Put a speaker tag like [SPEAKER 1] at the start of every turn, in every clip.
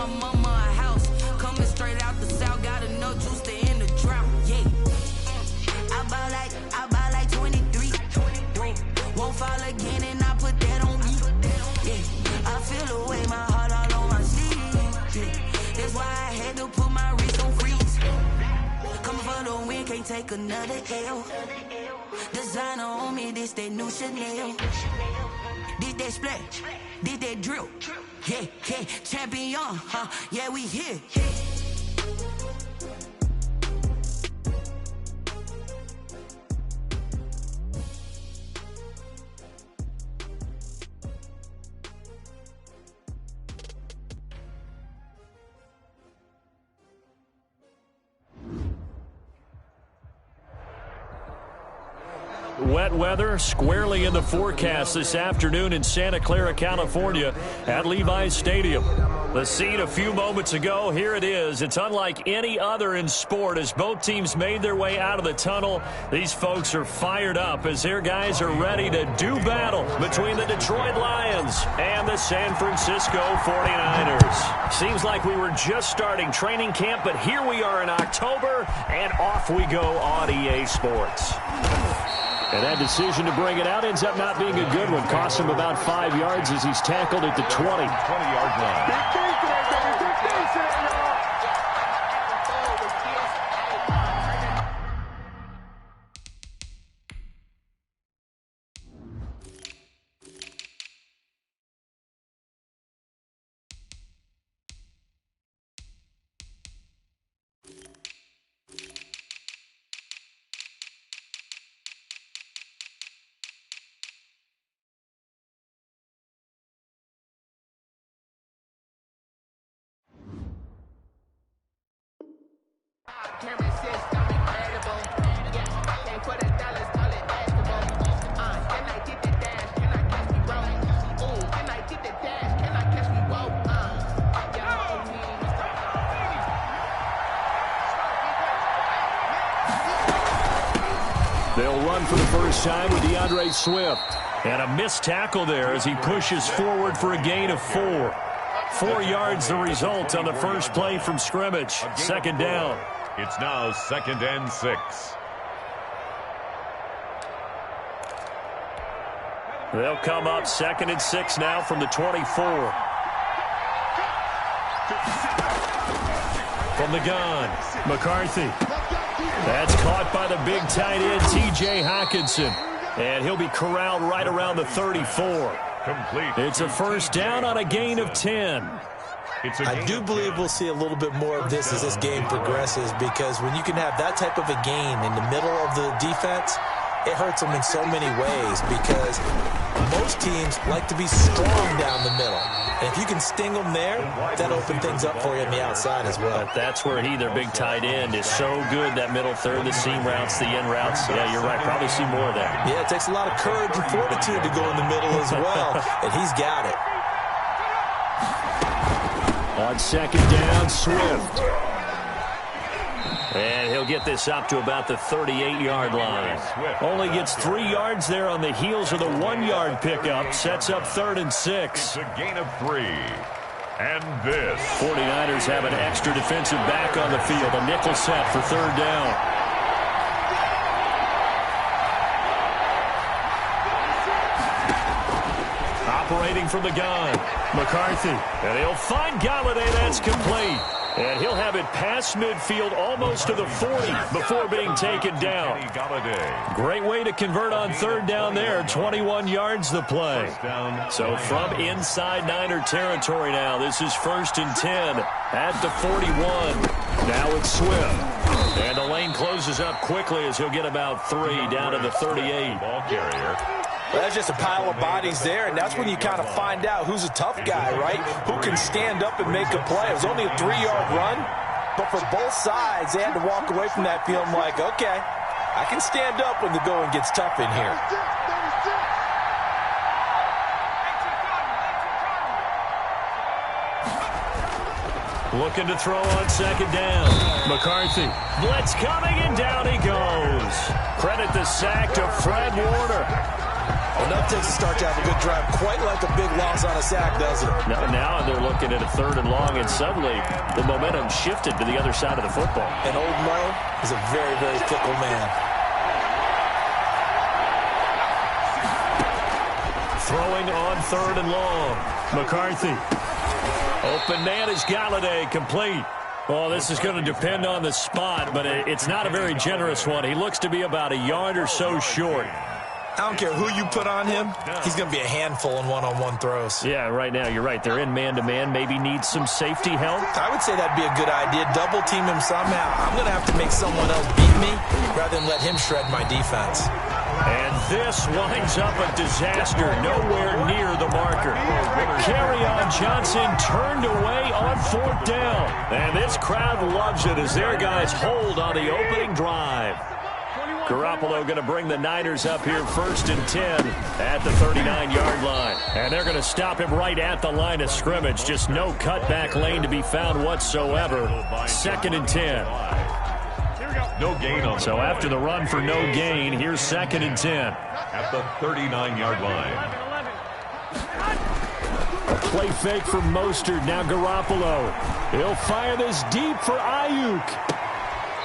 [SPEAKER 1] my mama a house. Coming straight out the south, got enough juice to end the drought. Yeah. I buy like 23. Won't fall again and I put that on me. Yeah. I feel the way, my heart all on my sleeve. Yeah. That's why I had to put my wrist on freeze. Coming for the win, can't take another L. Designer on me, this that new Chanel. Did that splash, did that drill. Yeah, yeah, champion, huh? Yeah, we here.
[SPEAKER 2] Wet weather squarely in the forecast this afternoon in Santa Clara, California at Levi's Stadium. The scene a few moments ago, here it is. It's unlike any other in sport as both teams made their way out of the tunnel. These folks are fired up as their guys are ready to do battle between the Detroit Lions and the San Francisco 49ers. Seems like we were just starting training camp, but here we are in October, and off we go on EA Sports. And that decision to bring it out ends up not being a good one. Costs him about 5 yards as he's tackled at the 20-yard line. They'll run for the first time with DeAndre Swift. And a missed tackle there as he pushes forward for a gain of 4. 4 yards the result on the first play from scrimmage. Second down.
[SPEAKER 3] It's now 2nd and 6.
[SPEAKER 2] They'll come up 2nd and 6 now from the 24. From the gun, McCarthy. That's caught by the big tight end, T.J. Hockenson. And he'll be corralled right around the 34.
[SPEAKER 3] Complete.
[SPEAKER 2] It's a first down on a gain of 10.
[SPEAKER 4] I do believe we'll see a little bit more of this as this game progresses, because when you can have that type of a gain in the middle of the defense, it hurts them in so many ways, because most teams like to be strong down the middle. And if you can sting them there, that opens things up for you on the outside as well.
[SPEAKER 2] But that's where their big tight end, is so good, that middle third, the seam routes, the in routes. Yeah, you're right. Probably see more of that.
[SPEAKER 4] Yeah, it takes a lot of courage and fortitude to go in the middle as well, and he's got it.
[SPEAKER 2] On second down, Swift. And he'll get this up to about the 38-yard line. Only gets 3 yards there on the heels of the 1-yard pickup. Sets up 3rd and 6.
[SPEAKER 3] It's a gain of 3. And this.
[SPEAKER 2] 49ers have an extra defensive back on the field. A nickel set for 3rd down. Operating from the gun, McCarthy. And he'll find Galladay. That's complete. And he'll have it past midfield almost to the 40 before being taken down. Great way to convert on 3rd down there. 21 yards the play. So from inside Niner territory now, this is 1st and 10 at the 41. Now it's Swift. And the lane closes up quickly as he'll get about 3 down to the 38.
[SPEAKER 3] Ball carrier.
[SPEAKER 4] Well, that's just a pile of bodies there, and that's when you kind of find out who's a tough guy, right? Who can stand up and make a play. It was only a 3-yard run, but for both sides, they had to walk away from that feeling like, okay, I can stand up when the going gets tough in here.
[SPEAKER 2] Looking to throw on second down. McCarthy. Blitz coming, and down he goes. Credit the sack to Fred Warner.
[SPEAKER 4] Enough takes to start to have a good drive. Quite like a big loss on a sack, doesn't it?
[SPEAKER 2] Now they're looking at a 3rd and long, and suddenly the momentum shifted to the other side of the football.
[SPEAKER 4] And old Mo is a very, very fickle man.
[SPEAKER 2] Throwing on 3rd and long. McCarthy. Open man is Galladay, complete. Well, this is going to depend on the spot, but it's not a very generous one. He looks to be about a yard or so short.
[SPEAKER 4] I don't care who you put on him. He's going to be a handful in one-on-one throws.
[SPEAKER 2] Yeah, right now, you're right. They're in man-to-man. Maybe needs some safety help.
[SPEAKER 4] I would say that'd be a good idea. Double team him somehow. I'm going to have to make someone else beat me rather than let him shred my defense.
[SPEAKER 2] And this winds up a disaster. Nowhere near the marker. Kerryon Johnson turned away on 4th down. And this crowd loves it as their guys hold on the opening drive. Garoppolo going to bring the Niners up here 1st and 10 at the 39-yard line. And they're going to stop him right at the line of scrimmage. Just no cutback lane to be found whatsoever. 2nd and 10.
[SPEAKER 3] No gain on.
[SPEAKER 2] So after the run for no gain, here's 2nd and 10.
[SPEAKER 3] At the 39-yard line.
[SPEAKER 2] A play fake from Mostert. Now Garoppolo. He'll fire this deep for Ayuk.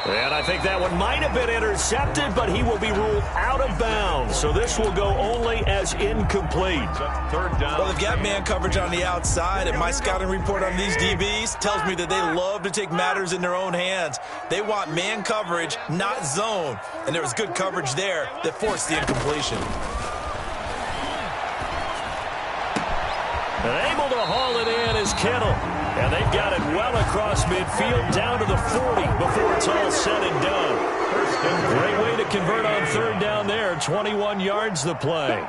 [SPEAKER 2] And I think that one might have been intercepted, but he will be ruled out of bounds. So this will go only as incomplete.
[SPEAKER 3] 3rd down.
[SPEAKER 4] Well, they've got man coverage on the outside, and my scouting report on these DBs tells me that they love to take matters in their own hands. They want man coverage, not zone. And there was good coverage there that forced the incompletion.
[SPEAKER 2] And able to haul it in is Kittle. And they've got it well across midfield down to the 40 before it's all said and done. Great way to convert on 3rd down there. 21 yards the play.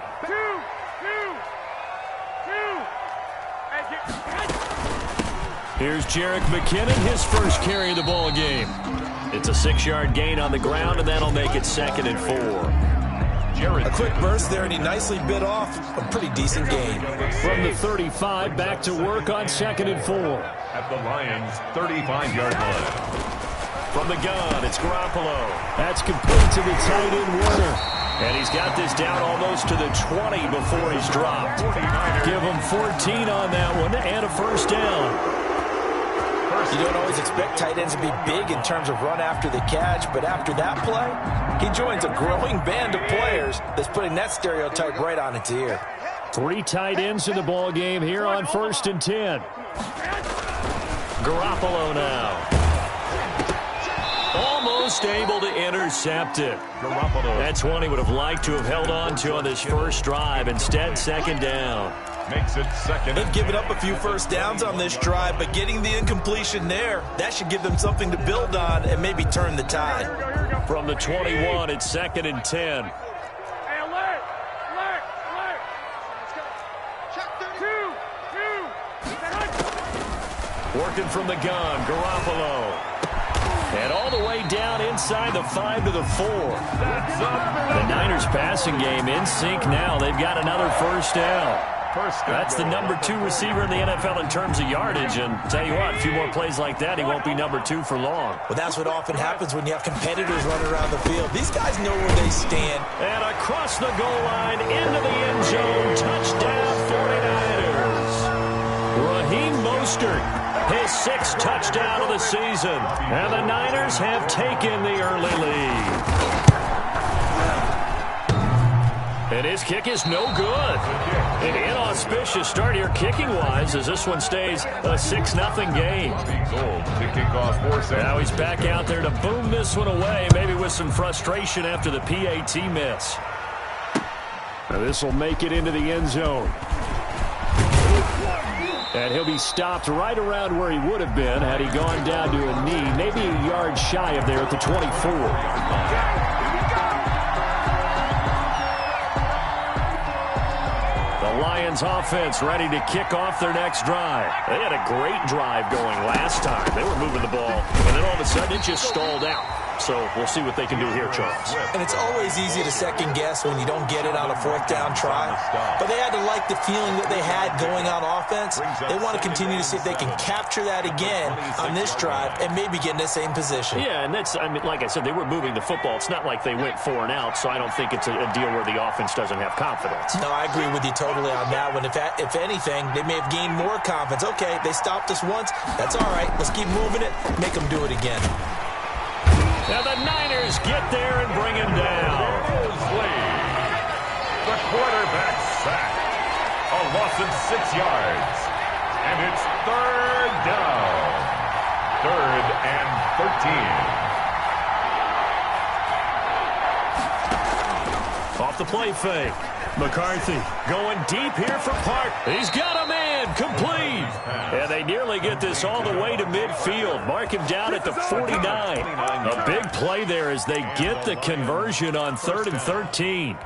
[SPEAKER 2] Here's Jerick McKinnon, his first carry of the ball game. It's a 6-yard gain on the ground, and that'll make it 2nd and 4.
[SPEAKER 4] A quick burst there, and he nicely bit off a pretty decent gain.
[SPEAKER 2] From the 35, back to work on 2nd and 4.
[SPEAKER 3] At the Lions' 35-yard line.
[SPEAKER 2] From the gun, it's Garoppolo. That's complete to the tight end, Warner. And he's got this down almost to the 20 before he's dropped. Give him 14 on that one and a 1st down.
[SPEAKER 4] You don't always expect tight ends to be big in terms of run after the catch, but after that play, he joins a growing band of players that's putting that stereotype right on its ear.
[SPEAKER 2] 3 tight ends in the ball game here on 1st and 10. Garoppolo now. Almost able to intercept it.
[SPEAKER 3] Garoppolo.
[SPEAKER 2] That's one he would have liked to have held on to on this first drive. Instead, 2nd down.
[SPEAKER 3] Makes it 2nd.
[SPEAKER 4] They've given up a few first downs on this drive, but getting the incompletion there, that should give them something to build on and maybe turn the tide.
[SPEAKER 2] From the 21, it's 2nd and 10. Working from the gun, Garoppolo. And all the way down inside the 5 to the 4. The Niners passing game in sync now. They've got another 1st down. That's the number 2 receiver in the NFL in terms of yardage. And tell you what, a few more plays like that, he won't be number 2 for long.
[SPEAKER 4] Well, that's what often happens when you have competitors running around the field. These guys know where they stand.
[SPEAKER 2] And across the goal line, into the end zone, touchdown 49ers. Raheem Mostert, his 6th touchdown of the season. And the Niners have taken the early lead. And his kick is no good. An inauspicious start here kicking-wise as this one stays a 6-0 game. Now he's back out there to boom this one away, maybe with some frustration after the PAT miss. Now this will make it into the end zone. And he'll be stopped right around where he would have been had he gone down to a knee, maybe a yard shy of there at the 24. Lions offense ready to kick off their next drive. They had a great drive going last time. They were moving the ball, and then all of a sudden it just stalled out. So we'll see what they can do here, Charles.
[SPEAKER 4] And it's always easy to second guess when you don't get it on a fourth down try. But they had to like the feeling that they had going on offense. They want to continue to see if they can capture that again on this drive and maybe get in the same position.
[SPEAKER 2] Yeah, and that's, I mean, like I said, they were moving the football. It's not like they went 4 and out, so I don't think it's a deal where the offense doesn't have confidence.
[SPEAKER 4] No, I agree with you totally on that one. If anything, they may have gained more confidence. Okay, they stopped us once. That's all right. Let's keep moving it. Make them do it again.
[SPEAKER 2] Now the Niners get there and bring him down.
[SPEAKER 3] The quarterback sack. A loss of 6 yards. And it's 3rd down. 3rd and 13.
[SPEAKER 2] Off the play fake. McCarthy going deep here for Park. He's got a man complete. And they nearly get this all the way to midfield. Mark him down at the 49. A big play there as they get the conversion on 3rd and 13.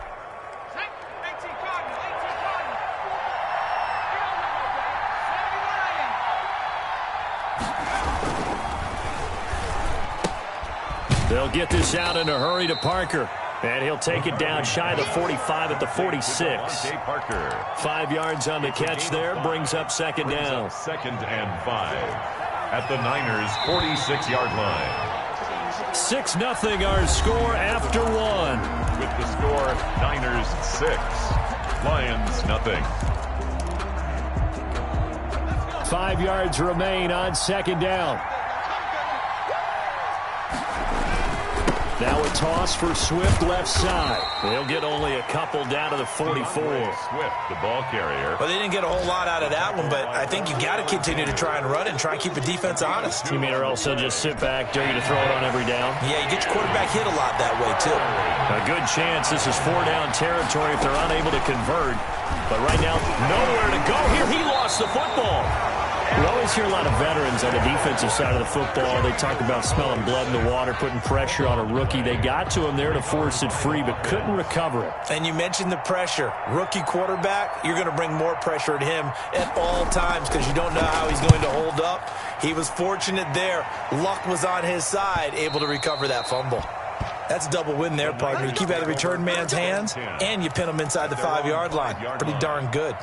[SPEAKER 2] They'll get this out in a hurry to Parker. And he'll take it down shy of the 45 at the 46. 5 yards on the catch there. Brings up 2nd down.
[SPEAKER 3] 2nd and 5 at the Niners' 46-yard line.
[SPEAKER 2] 6-0 our score after 1.
[SPEAKER 3] With the score, Niners 6, Lions nothing.
[SPEAKER 2] 5 yards remain on 2nd down. Now a toss for Swift left side. They'll get only a couple down to the 44.
[SPEAKER 3] Swift, the ball carrier.
[SPEAKER 4] Well, they didn't get a whole lot out of that one, but I think you got to continue to try and run and try and keep the defense honest.
[SPEAKER 2] You mean or else they'll just sit back, dare you to throw it on every down?
[SPEAKER 4] Yeah, you get your quarterback hit a lot that way, too.
[SPEAKER 2] A good chance this is 4-down territory if they're unable to convert. But right now, nowhere to go here. He lost the football. We always hear a lot of veterans on the defensive side of the football. They talk about smelling blood in the water, putting pressure on a rookie. They got to him there to force it free, but couldn't recover it.
[SPEAKER 4] And you mentioned the pressure. Rookie quarterback, you're going to bring more pressure at him at all times because you don't know how he's going to hold up. He was fortunate there. Luck was on his side, able to recover that fumble. That's a double win there, partner. You keep out of the return man's hands, and you pin him inside the 5-yard line. Pretty darn good.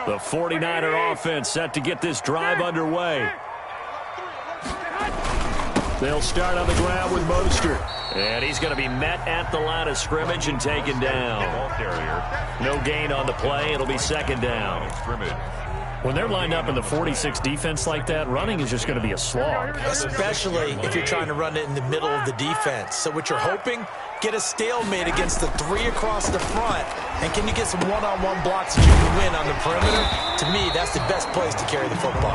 [SPEAKER 2] The 49er offense set to get this drive underway. They'll start on the ground with Mostert. And he's going to be met at the line of scrimmage and taken down. No gain on the play. It'll be 2nd down. When they're lined up in the 46 defense like that, running is just going to be a slog. Especially if you're trying to run it in the middle of the defense. So what you're hoping, get a stalemate against the 3 across the front. And can you get some one-on-one blocks that you can win on the perimeter? To me, that's the best place to carry the football.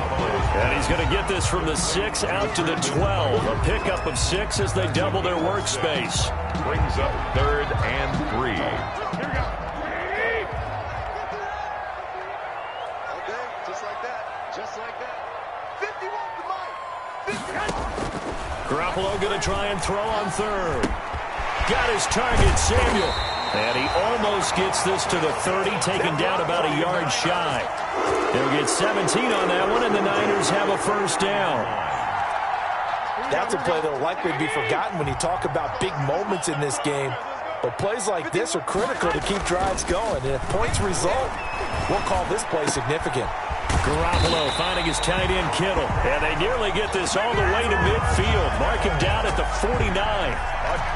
[SPEAKER 2] And he's going to get this from the 6 out to the 12. A pickup of 6 as they double their workspace.
[SPEAKER 3] Brings up 3rd and 3.
[SPEAKER 2] Garoppolo going to try and throw on 3rd. Got his target, Samuel. And he almost gets this to the 30, taken down about a yard shy. They'll get 17 on that one, and the Niners have a 1st down.
[SPEAKER 4] That's a play that will likely be forgotten when you talk about big moments in this game. But plays like this are critical to keep drives going. And if points result, we'll call this play significant.
[SPEAKER 2] Garoppolo finding his tight end Kittle. And they nearly get this all the way to midfield. Mark him down at the 49.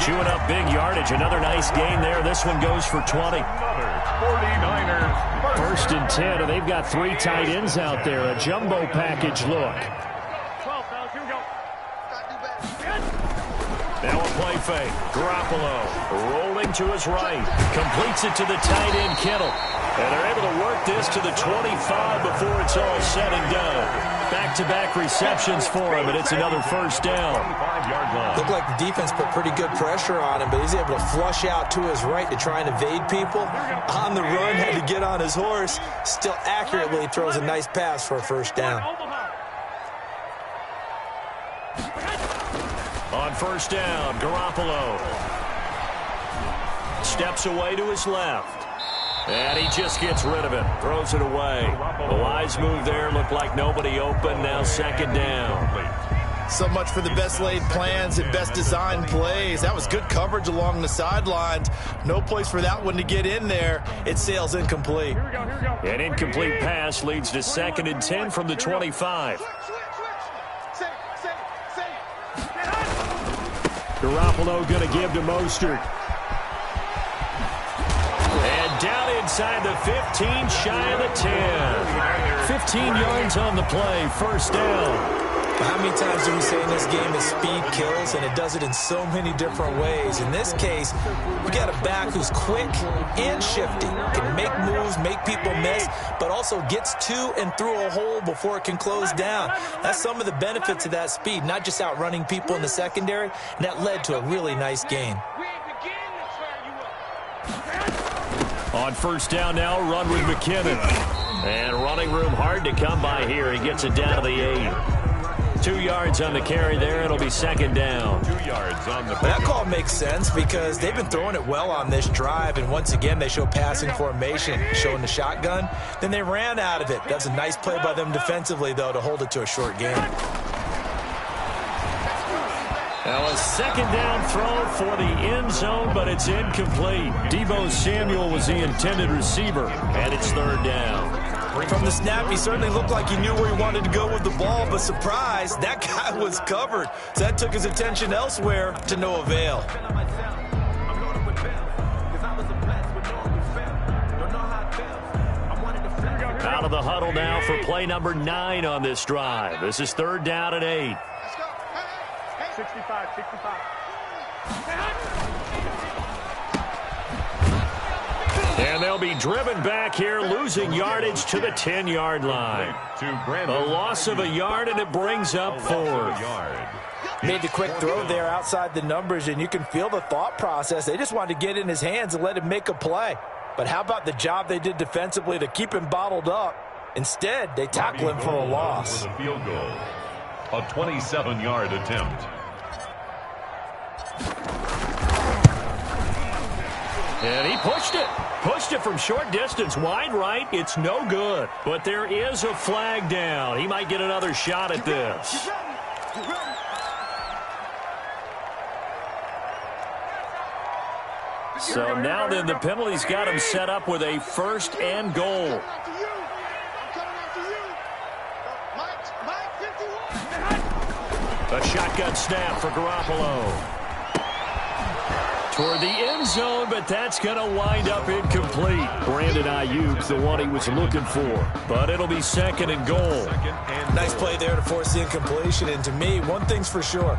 [SPEAKER 2] Chewing up big yardage. Another nice gain there. This one goes for 20.
[SPEAKER 3] 49ers.
[SPEAKER 2] 1st and 10, and they've got 3 tight ends out there. A jumbo package look. Now a play fake. Garoppolo rolling to his right. Completes it to the tight end Kittle. And they're able to work this to the 25 before it's all said and done. Back-to-back receptions for him, and it's another 1st down.
[SPEAKER 4] Looked like the defense put pretty good pressure on him, but he's able to flush out to his right to try and evade people. On the run, had to get on his horse. Still accurately throws a nice pass for a 1st down.
[SPEAKER 2] On 1st down, Garoppolo steps away to his left. And he just gets rid of it. Throws it away. A wise move there. Looked like nobody open. Now 2nd down.
[SPEAKER 4] So much for the best laid plans and best designed plays. That was good coverage along the sidelines. No place for that one to get in there. It sails incomplete.
[SPEAKER 2] An incomplete pass leads to 2nd and 10 from the 25. Garoppolo going to give to Mostert. And down inside the 15, shy of the 10. 15 yards on the play, first down.
[SPEAKER 4] How many times do we say in this game that speed kills, and it does it in so many different ways? In this case, we got a back who's quick and shifty, can make moves, make people miss, but also gets to and through a hole before it can close down. That's some of the benefits of that speed, not just outrunning people in the secondary, and that led to a really nice gain.
[SPEAKER 2] On first down now, run with McKinnon. And running room hard to come by here. He gets it down to the 8. 2 yards on the carry there. It'll be 2nd down.
[SPEAKER 3] 2 yards on the
[SPEAKER 4] That call makes sense because they've been throwing it well on this drive, and once again they show passing formation, showing the shotgun. Then they ran out of it. That's a nice play by them defensively, though, to hold it to a short game.
[SPEAKER 2] Now a 2nd down throw for the end zone, but it's incomplete. Deebo Samuel was the intended receiver, and it's 3rd down.
[SPEAKER 4] From the snap, he certainly looked like he knew where he wanted to go with the ball, but surprise, that guy was covered. So that took his attention elsewhere to no avail.
[SPEAKER 2] Out of the huddle now for play number 9 on this drive. This is 3rd down and 8.
[SPEAKER 5] 65.
[SPEAKER 2] And they'll be driven back here, losing yardage to the 10-yard line. A loss of a yard, and it brings up 4th.
[SPEAKER 4] Made the quick throw there outside the numbers, and you can feel the thought process. They just wanted to get in his hands and let him make a play. But how about the job they did defensively to keep him bottled up? Instead, they tackle him for a loss.
[SPEAKER 3] For the field goal. A 27-yard attempt.
[SPEAKER 2] And he pushed it. Pushed it from short distance, wide right. It's no good. But there is a flag down. He might get another shot at this. So now then the penalty's got him set up with a 1st and goal. A shotgun snap for Garoppolo. Toward the end zone, but that's going to wind up incomplete. Brandon Ayuk, the one he was looking for. But it'll be 2nd and goal.
[SPEAKER 4] Nice play there to force the incompletion. And to me, one thing's for sure.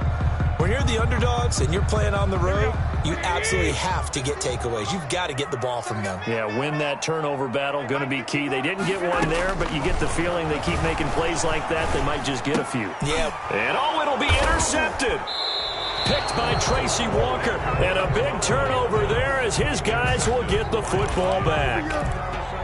[SPEAKER 4] When you're the underdogs and you're playing on the road, you absolutely have to get takeaways. You've got to get the ball from them.
[SPEAKER 2] Yeah, win that turnover battle, going to be key. They didn't get one there, but you get the feeling they keep making plays like that, they might just get a few.
[SPEAKER 4] Yeah.
[SPEAKER 2] And it'll be intercepted. Picked by Tracy Walker. And a big turnover there as his guys will get the football back.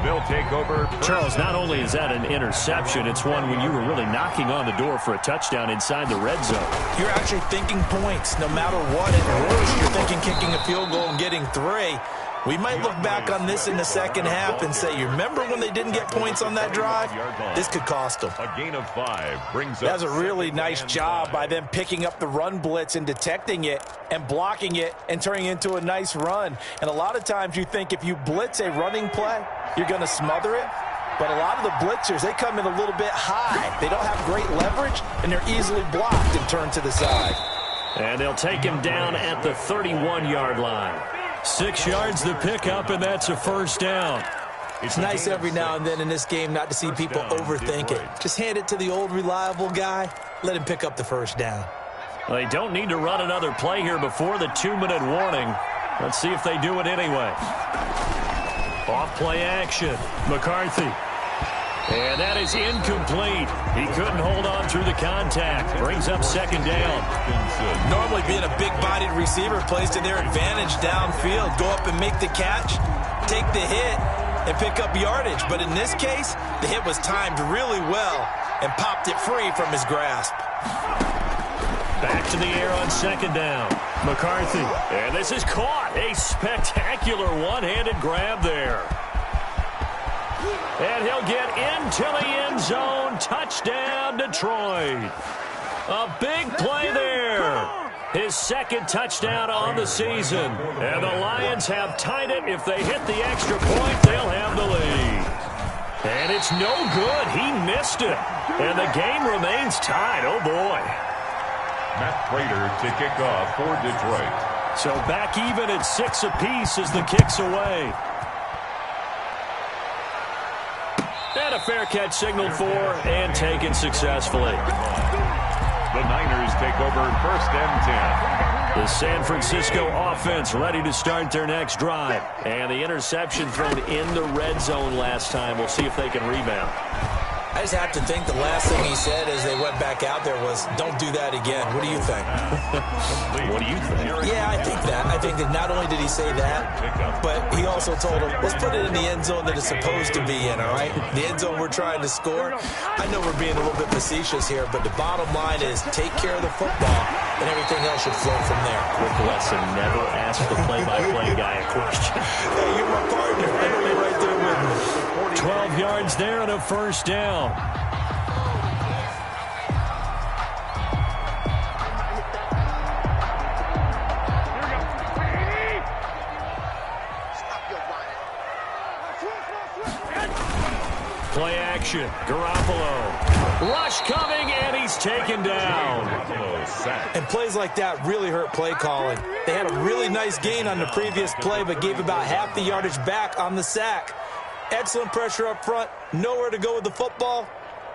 [SPEAKER 3] They'll take over.
[SPEAKER 2] Charles, not only is that an interception, it's one when you were really knocking on the door for a touchdown inside the red zone.
[SPEAKER 4] You're actually thinking points no matter what. At worst, you're thinking kicking a field goal and getting 3. We might look back on this in the second half and say, you remember when they didn't get points on that drive? This could cost them.
[SPEAKER 3] A gain of 5 brings
[SPEAKER 4] That was a really nice job by them picking up the run blitz and detecting it and blocking it and turning it into a nice run. And a lot of times you think if you blitz a running play, you're going to smother it. But a lot of the blitzers, they come in a little bit high. They don't have great leverage, and they're easily blocked and turned to the side.
[SPEAKER 2] And they'll take him down at the 31-yard line. 6 yards the pickup, and that's a 1st down.
[SPEAKER 4] It's nice every now and then in this game not to see people overthink it. Just hand it to the old reliable guy. Let him pick up the 1st down.
[SPEAKER 2] Well, they don't need to run another play here before the 2-minute warning. Let's see if they do it anyway. Off-play action. McCarthy. And that is incomplete. He couldn't hold on through the contact. Brings up 2nd down.
[SPEAKER 4] Normally being a big-bodied receiver plays to their advantage downfield. Go up and make the catch, take the hit, and pick up yardage. But in this case, the hit was timed really well and popped it free from his grasp.
[SPEAKER 2] Back to the air on 2nd down. McCarthy. And this is caught. A spectacular one-handed grab there. And he'll get into the end zone. Touchdown, Detroit. A big play there. His second touchdown on the season. And the Lions have tied it. If they hit the extra point, they'll have the lead. And it's no good. He missed it. And the game remains tied. Oh, boy.
[SPEAKER 3] Matt Prater to kick off for Detroit.
[SPEAKER 2] So back even at 6 apiece as the kick's away. And a fair catch signaled for and taken successfully.
[SPEAKER 3] The Niners take over 1st and 10.
[SPEAKER 2] The San Francisco offense ready to start their next drive. And the interception thrown in the red zone last time. We'll see if they can rebound.
[SPEAKER 4] I just have to think the last thing he said as they went back out there was, don't do that again. What do you think?
[SPEAKER 2] What do you think?
[SPEAKER 4] Yeah, I think that. I think that not only did he say that, but he also told him, let's put it in the end zone that it's supposed to be in, all right? The end zone we're trying to score. I know we're being a little bit facetious here, but the bottom line is take care of the football, and everything else should flow from there.
[SPEAKER 2] Quick lesson, never ask the play-by-play guy a question.
[SPEAKER 4] Hey, you're my partner. I know you're right there with me.
[SPEAKER 2] 12 yards there and a first down. Play action. Garoppolo. Rush coming, and he's taken down.
[SPEAKER 4] And plays like that really hurt play calling. They had a really nice gain on the previous play, but gave about half the yardage back on the sack. Excellent pressure up front. Nowhere to go with the football.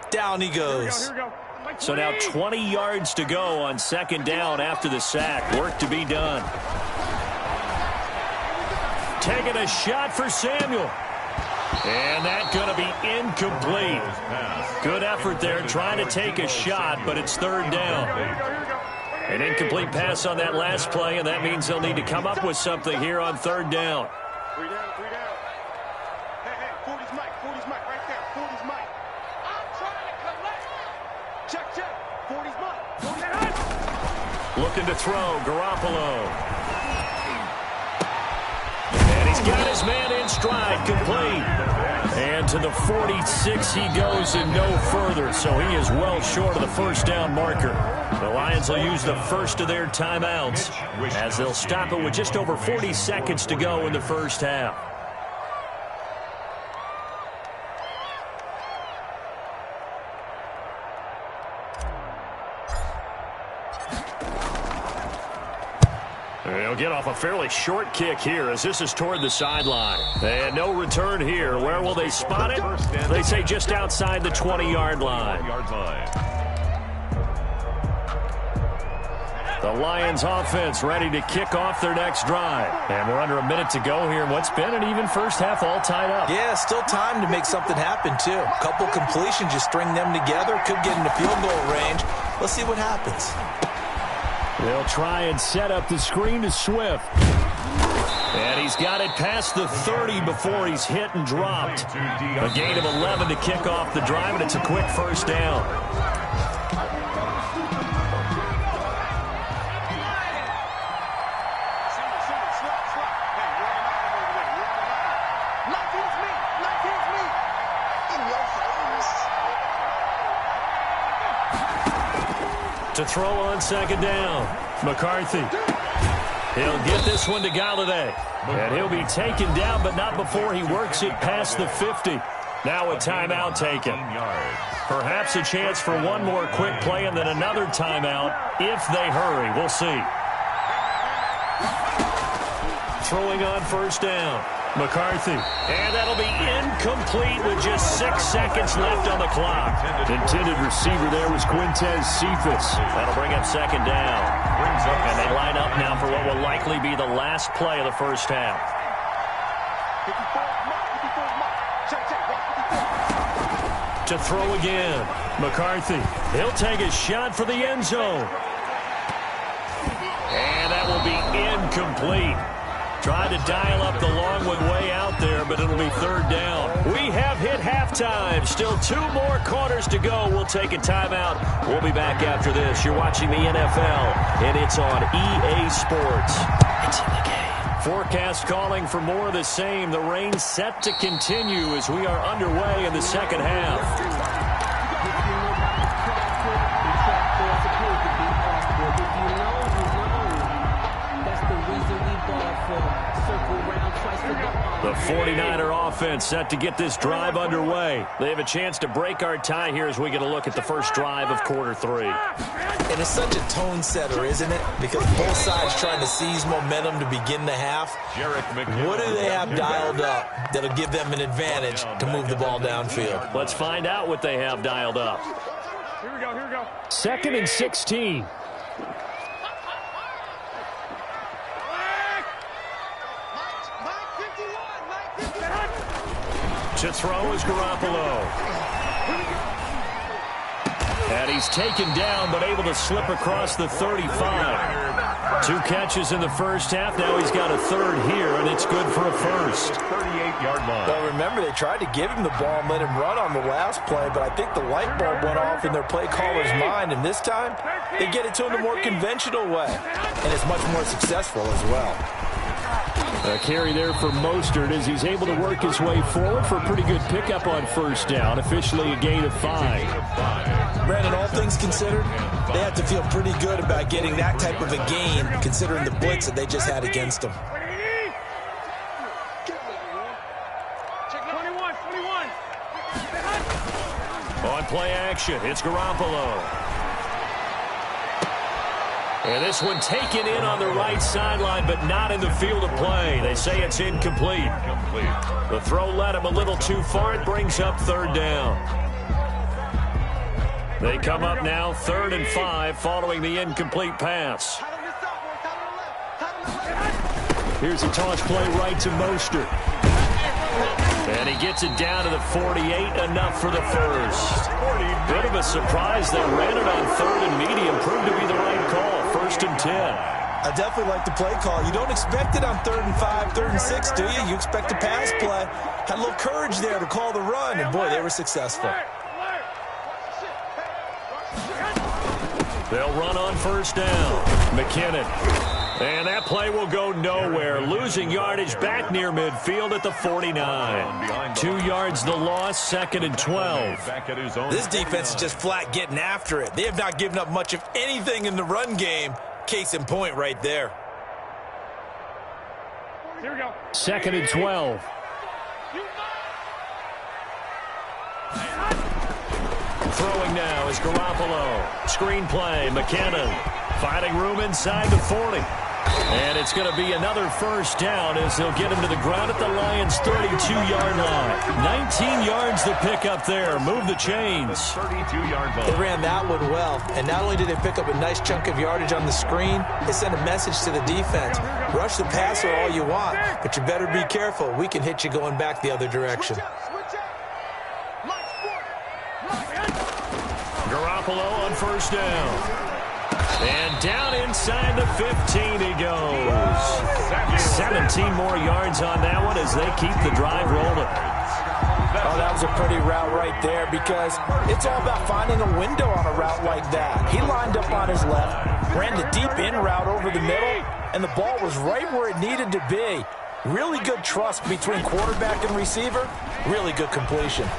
[SPEAKER 4] Down he goes.
[SPEAKER 2] So now 20 yards to go on 2nd down after the sack. Work to be done. Taking a shot for Samuel. And that's going to be incomplete. Good effort there trying to take a shot, but it's 3rd down. An incomplete pass on that last play, and that means they'll need to come up with something here on 3rd down.
[SPEAKER 5] 3 down. Hey, 40's Mike, right there. 40's Mike. I'm trying to collect. Check. 40's Mike.
[SPEAKER 2] Looking to throw, Garoppolo. And he's got his man in stride, complete. And to the 46 he goes and no further, so he is well short of the 1st down marker. The Lions will use the first of their timeouts as they'll stop it with just over 40 seconds to go in the first half. They'll get off a fairly short kick here as this is toward the sideline. And no return here. Where will they spot it? They say just outside the 20-yard line. The Lions offense ready to kick off their next drive. And we're under a minute to go here. What's been an even first half all tied up.
[SPEAKER 4] Yeah, still time to make something happen, too. A couple completions, just string them together. Could get into field goal range. Let's see what happens.
[SPEAKER 2] They'll try and set up the screen to Swift. And he's got it past the 30 before he's hit and dropped. A gain of 11 to kick off the drive, and it's a quick first down. To throw on 2nd down, McCarthy. He'll get this one to Galladay. And he'll be taken down, but not before he works it past the 50. Now a timeout taken. Perhaps a chance for one more quick play and then another timeout if they hurry. We'll see. Throwing on 1st down. McCarthy. And that'll be incomplete with just 6 seconds left on the clock. Intended receiver there was Quintez Cephas. That'll bring up 2nd down. And they line up now for what will likely be the last play of the first half. To throw again. McCarthy. He'll take a shot for the end zone. And that will be incomplete. Tried to dial up the long one way out there, but it'll be 3rd down. We have hit halftime. Still 2 more quarters to go. We'll take a timeout. We'll be back after this. You're watching the NFL, and it's on EA Sports. It's in the game. Forecast calling for more of the same. The rain set to continue as we are underway in the second half. offense set to get this drive underway. They have a chance to break our tie here as we get a look at the first drive of quarter 3.
[SPEAKER 4] And it's such a tone setter, isn't it? Because both sides trying to seize momentum to begin the half. What do they have dialed up that'll give them an advantage to move the ball downfield?
[SPEAKER 2] Let's find out what they have dialed up.
[SPEAKER 5] Here we go, here we go.
[SPEAKER 2] 2nd and 16. To throw is Garoppolo. And he's taken down, but able to slip across the 35. 2 catches in the first half. Now he's got a third here, and it's good for a first.
[SPEAKER 3] 38-yard line.
[SPEAKER 4] Well, remember, they tried to give him the ball and let him run on the last play, but I think the light bulb went off in their play caller's mind, and this time they get it to him the more conventional way, and it's much more successful as well.
[SPEAKER 2] A carry there for Mostert as he's able to work his way forward for a pretty good pickup on first down. Officially a gain of 5.
[SPEAKER 4] Brandon, all things considered, they have to feel pretty good about getting that type of a gain considering the blitz that they just had against them.
[SPEAKER 5] 21.
[SPEAKER 2] On play action, it's Garoppolo. And this one taken in on the right sideline, but not in the field of play. They say it's incomplete. The throw led him a little too far. It brings up 3rd down. They come up now 3rd and 5 following the incomplete pass. Here's a toss play right to Mostert. And he gets it down to the 48, enough for the first. Bit of a surprise. They ran it on 3rd and medium. Proved to be the right call. 1st and 10.
[SPEAKER 4] I definitely like the play call. You don't expect it on 3rd and 5, 3rd and 6, do you? You expect a pass play. Had a little courage there to call the run, and boy, they were successful.
[SPEAKER 2] They'll run on 1st down. McKinnon. And that play will go nowhere. Losing yardage back near midfield at the 49. 2 yards the loss, 2nd and 12.
[SPEAKER 4] This defense is just flat getting after it. They have not given up much of anything in the run game. Case in point right there.
[SPEAKER 5] Here we go.
[SPEAKER 2] 2nd and 12. Throwing now is Garoppolo. Screen play, McKinnon. Finding room inside the 40. And it's going to be another 1st down as they'll get him to the ground at the Lions' 32-yard line. 19 yards to pick up there. Move the chains.
[SPEAKER 3] 32-yard line.
[SPEAKER 4] They ran that one well. And not only did they pick up a nice chunk of yardage on the screen, they sent a message to the defense. Rush the passer all you want, but you better be careful. We can hit you going back the other direction.
[SPEAKER 2] Garoppolo on 1st down. And down inside the 15 he goes. 17 more yards on that one as they keep the drive rolling.
[SPEAKER 4] Oh, that was a pretty route right there because it's all about finding a window on a route like that. He lined up on his left, ran the deep in route over the middle, and the ball was right where it needed to be. Really good trust between quarterback and receiver. Really good completion.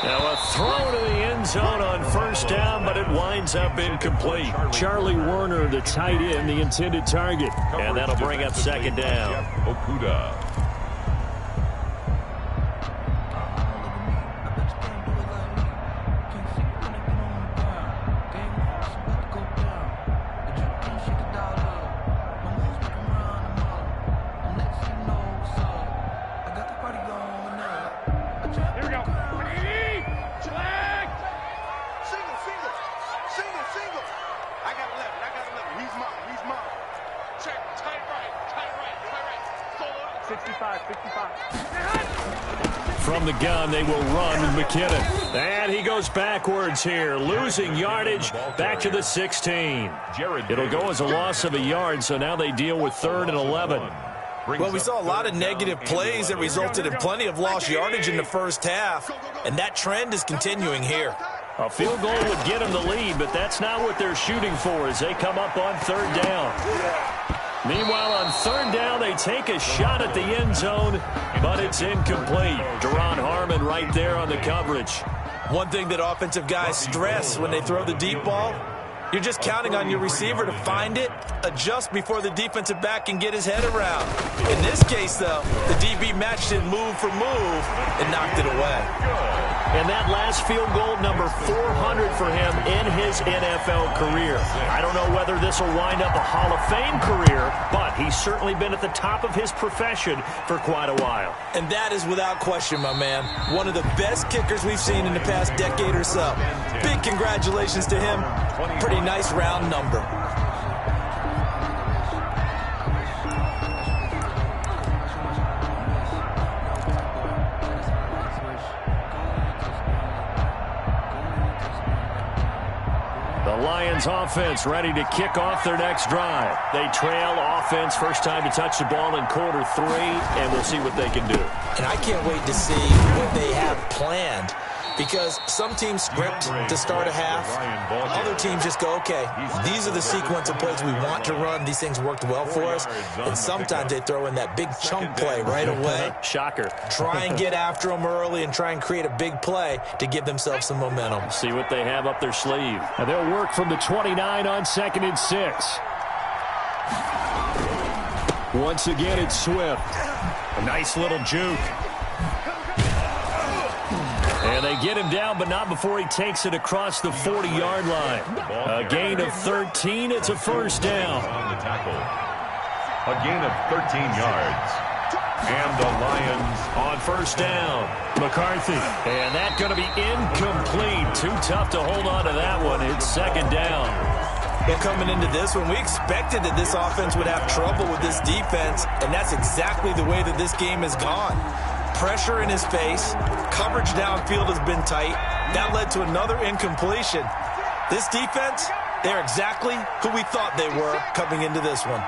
[SPEAKER 2] Now a throw to the end zone on 1st down, but it winds up incomplete. Charlie Werner, the tight end, the intended target. And that'll bring up 2nd down.
[SPEAKER 3] Okuda.
[SPEAKER 5] Here we go. Single. I got 11. He's mine. Check. Tight right. 65.
[SPEAKER 2] From the gun, they will run with McKinnon. And he goes backwards here, losing yardage back to the 16. It'll go as a loss of a yard, so now they deal with 3rd and 11.
[SPEAKER 4] Well, we saw a lot of negative plays that resulted in plenty of lost yardage in the first half, and that trend is continuing here.
[SPEAKER 2] A field goal would get them the lead, but that's not what they're shooting for as they come up on 3rd down. Meanwhile, on 3rd down, they take a shot at the end zone, but it's incomplete. Deron Harmon right there on the coverage.
[SPEAKER 4] One thing that offensive guys stress when they throw the deep ball, You're just counting on your receiver to find it, adjust before the defensive back can get his head around. In this case, though, the DB matched it move for move and knocked it away.
[SPEAKER 2] And that last field goal, number 400 for him in his NFL career. I don't know whether this will wind up a Hall of Fame career, but he's certainly been at the top of his profession for quite a while.
[SPEAKER 4] And that is without question, my man. One of the best kickers we've seen in the past decade or so. Big congratulations to him. Pretty nice round number.
[SPEAKER 2] The Lions offense ready to kick off their next drive. They trail offense, first time to touch the ball in quarter 3, and we'll see what they can do.
[SPEAKER 4] And I can't wait to see what they have planned, because some teams script to start a half. Other teams just go, okay, these are the sequence of plays we want to run. These things worked well for us. And sometimes they throw in that big chunk play right away.
[SPEAKER 2] Shocker.
[SPEAKER 4] Try and get after them early and try and create a big play to give themselves some momentum.
[SPEAKER 2] See what they have up their sleeve. And they'll work from the 29 on 2nd and 6. Once again, it's Swift. A nice little juke. And they get him down, but not before he takes it across the 40-yard line. A gain of 13. It's a first down.
[SPEAKER 3] On the tackle. A gain of 13 yards. And the Lions
[SPEAKER 2] on first down. McCarthy. And that's going to be incomplete. Too tough to hold on to that one. It's 2nd down.
[SPEAKER 4] Well, coming into this one, we expected that this offense would have trouble with this defense, and that's exactly the way that this game has gone. Pressure in his face. Coverage downfield has been tight. That led to another incompletion. This defense, they're exactly who we thought they were coming into this one.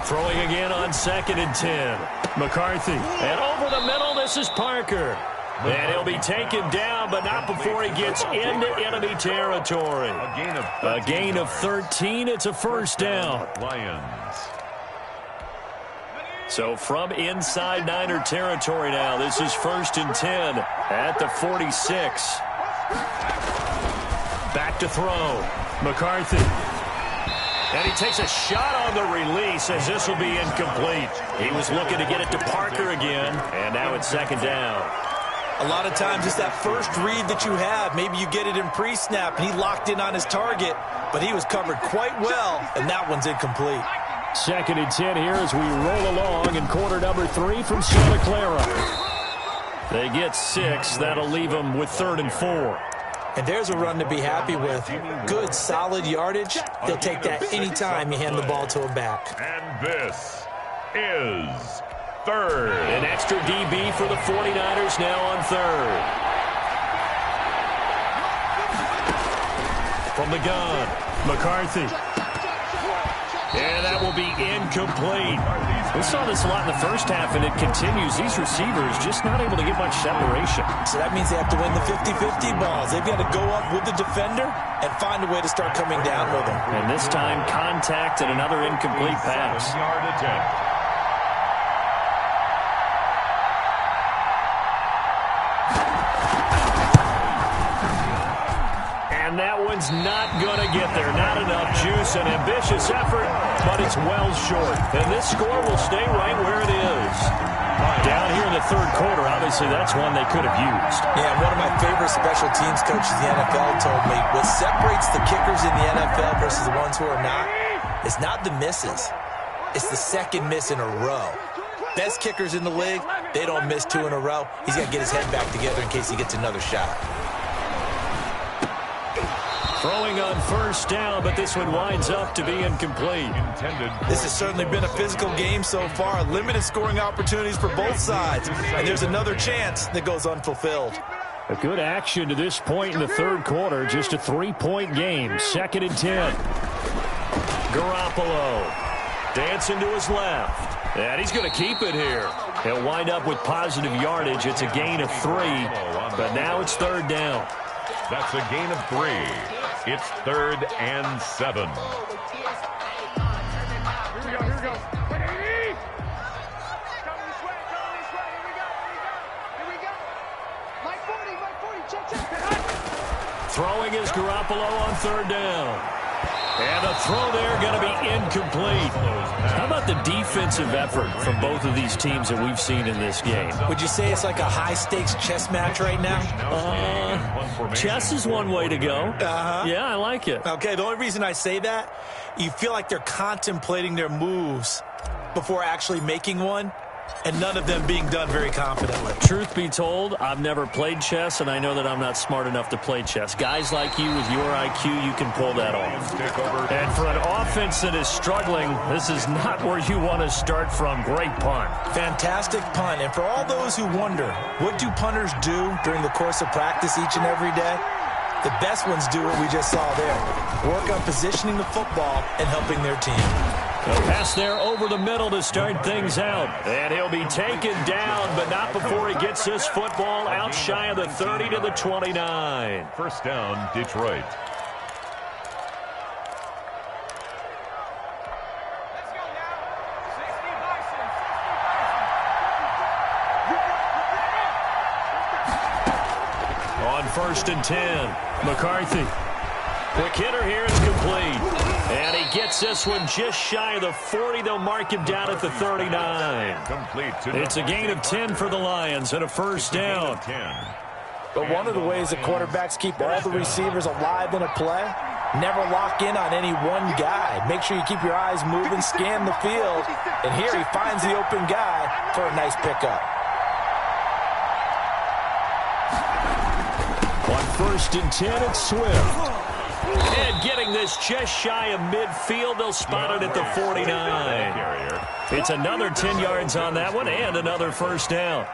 [SPEAKER 2] Throwing again on 2nd and 10. McCarthy. And over the middle, this is Parker. And he'll be taken down, but not before he gets into enemy territory. A gain of 13. It's a first down.
[SPEAKER 3] Lions.
[SPEAKER 2] So from inside Niner territory now, this is 1st and 10 at the 46. Back to throw. McCarthy. And he takes a shot on the release as this will be incomplete. He was looking to get it to Parker again, and now it's 2nd down.
[SPEAKER 4] A lot of times it's that first read that you have. Maybe you get it in pre-snap, and he locked in on his target, but he was covered quite well, and that one's incomplete.
[SPEAKER 2] 2nd and 10 here as we roll along in quarter number 3 from Santa Clara. They get 6. That'll leave them with 3rd and 4.
[SPEAKER 4] And there's a run to be happy with. Good, solid yardage. They'll take that anytime you hand the ball to a back.
[SPEAKER 3] And this is 3rd.
[SPEAKER 2] An extra DB for the 49ers now on 3rd. From the gun, McCarthy. And that will be incomplete. We saw this a lot in the first half, and it continues. These receivers just not able to get much separation.
[SPEAKER 4] So that means they have to win the 50-50 balls. They've got to go up with the defender and find a way to start coming down with them.
[SPEAKER 2] And this time, contact and another incomplete pass.
[SPEAKER 3] 7-yard attempt.
[SPEAKER 2] And that one's not going to get there. Not enough juice. An ambitious effort, but it's well short. And this score will stay right where it is. Down here in the 3rd quarter, obviously that's one they could have used.
[SPEAKER 4] Yeah, one of my favorite special teams coaches in the NFL told me what separates the kickers in the NFL versus the ones who are not is not the misses. It's the 2nd miss in a row. Best kickers in the league, they don't miss 2 in a row. He's got to get his head back together in case he gets another shot.
[SPEAKER 2] Throwing on first down, but this one winds up to be incomplete.
[SPEAKER 4] This has certainly been a physical game so far. Limited scoring opportunities for both sides. And there's another chance that goes unfulfilled.
[SPEAKER 2] A good action to this point in the 3rd quarter. Just a 3-point game. 2nd and 10. Garoppolo dancing to his left. And he's going to keep it here. He'll wind up with positive yardage. It's a gain of 3, but now it's 3rd down.
[SPEAKER 3] That's a gain of 3. It's 3rd and 7.
[SPEAKER 5] Here we go, here we go. Hey! Coming this way, here we go. Mike 40, check.
[SPEAKER 2] Throwing is Garoppolo on third down. And the throw there going to be incomplete. How about the defensive effort from both of these teams that we've seen in this game?
[SPEAKER 4] Would you say it's like a high-stakes chess match right now?
[SPEAKER 2] Chess is one way to go. Yeah, I like it.
[SPEAKER 4] Okay, the only reason I say that, you feel like they're contemplating their moves before actually making one, and none of them being done very confidently.
[SPEAKER 2] Truth be told, I've never played chess, and I know that I'm not smart enough to play chess. Guys like you with your IQ, you can pull that off. And for an offense that is struggling, this is not where you want to start from. Great punt.
[SPEAKER 4] Fantastic punt. And for all those who wonder, what do punters do during the course of practice each and every day? The best ones do what we just saw there. Work on positioning the football and helping their team.
[SPEAKER 2] A pass there over the middle to start things out. And he'll be taken down, but not before he gets this football out shy of the 30 to the 29.
[SPEAKER 3] First down, Detroit.
[SPEAKER 2] On 1st and 10, McCarthy. Quick hitter here is complete. And he gets this one just shy of the 40. They'll mark him down at the 39.
[SPEAKER 3] Complete to
[SPEAKER 2] It's a gain of 10 for the Lions and a first down.
[SPEAKER 4] But one of the ways that quarterbacks keep all the receivers alive in a play, never lock in on any one guy. Make sure you keep your eyes moving, scan the field. And here he finds the open guy for a nice pickup.
[SPEAKER 2] On 1st and 10, it's Swift. And getting this just shy of midfield, they'll spot it at the 49. It's another 10 yards on that one and another first down.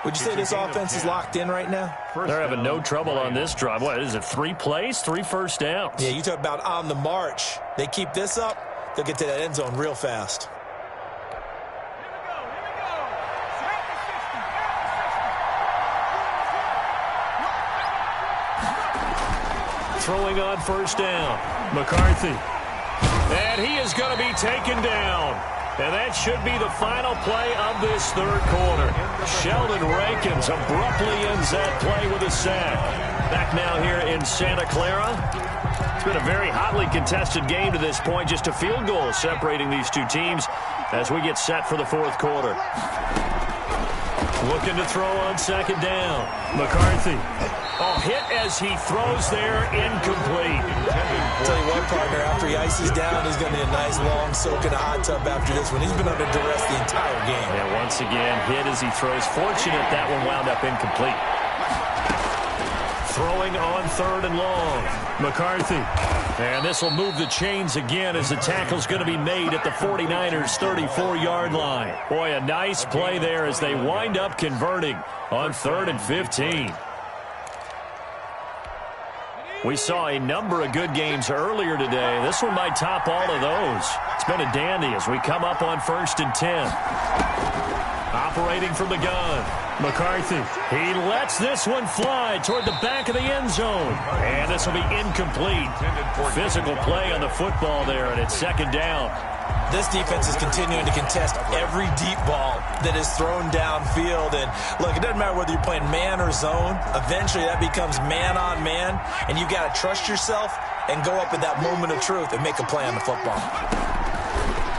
[SPEAKER 4] Would you say this offense is locked in right now?
[SPEAKER 2] They're having no trouble on this drive. What is it, 3 plays, 3 first downs?
[SPEAKER 4] Yeah, you talk about on the march. They keep this up, they'll get to that end zone real fast.
[SPEAKER 2] Throwing on first down, McCarthy. And he is going to be taken down. And that should be the final play of this third quarter. Sheldon Rankins abruptly ends that play with a sack. Back now here in Santa Clara. It's been a very hotly contested game to this point. Just a field goal separating these two teams as we get set for the fourth quarter. Looking to throw on second down. McCarthy. Oh, hit as he throws there, incomplete.
[SPEAKER 4] Tell you what, partner, after he ices down, he's going to need a nice long soak in a hot tub after this one. He's been under duress the entire game.
[SPEAKER 2] And once again, hit as he throws. Fortunate that one wound up incomplete. Throwing on 3rd and long. McCarthy. And this will move the chains again as the tackle's going to be made at the 49ers' 34-yard line. Boy, a nice play there as they wind up converting on 3rd and 15. We saw a number of good games earlier today. This one might top all of those. It's been a dandy as we come up on 1st and 10. Operating from the gun. McCarthy. He lets this one fly toward the back of the end zone. And this will be incomplete. Physical play on the football there, and it's 2nd down.
[SPEAKER 4] This defense is continuing to contest every deep ball that is thrown downfield. And, look, it doesn't matter whether you're playing man or zone. Eventually, that becomes man on man. And you got to trust yourself and go up at that moment of truth and make a play on the football.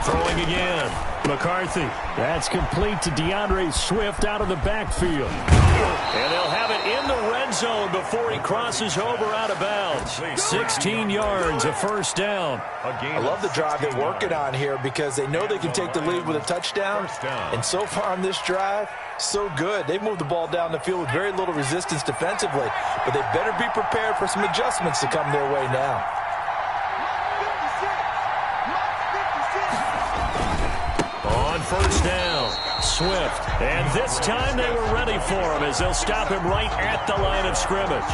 [SPEAKER 2] Throwing again. McCarthy. That's complete to DeAndre Swift out of the backfield. And they'll have it in the red zone before he crosses over out of bounds. 16 yards, a first down.
[SPEAKER 4] I love the drive they're working on here because they know they can take the lead with a touchdown. And so far on this drive, so good. They've moved the ball down the field with very little resistance defensively. But they better be prepared for some adjustments to come their way now.
[SPEAKER 2] On first down, Swift. And this time they were ready for him as they'll stop him right at the line of scrimmage.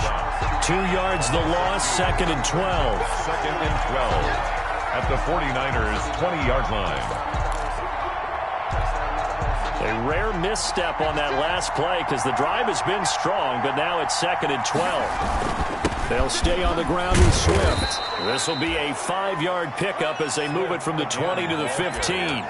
[SPEAKER 2] 2 yards the loss, 2nd and 12.
[SPEAKER 3] 2nd and 12 at the 49ers' 20-yard line.
[SPEAKER 2] A rare misstep on that last play because the drive has been strong, but now it's 2nd and 12. They'll stay on the ground with Swift. This will be a 5-yard pickup as they move it from the 20 to the 15.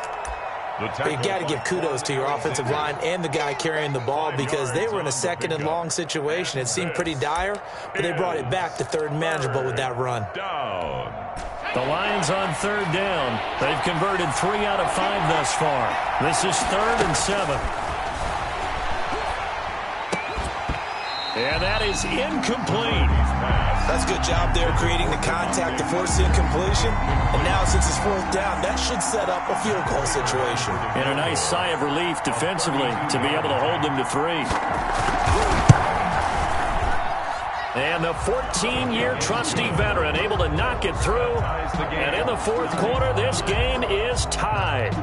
[SPEAKER 4] You got to give kudos to your offensive line and the guy carrying the ball because they were in a second and long situation. It seemed pretty dire, but they brought it back to third and manageable with that run.
[SPEAKER 2] The Lions on third down. They've converted 3 out of 5 thus far. This is 3rd and 7. And that is incomplete.
[SPEAKER 4] That's a good job there creating the contact to force the incompletion. And now since it's 4th down, that should set up a field goal situation.
[SPEAKER 2] And a nice sigh of relief defensively to be able to hold them to 3. And the 14-year trusty veteran able to knock it through. And in the 4th quarter, this game is tied.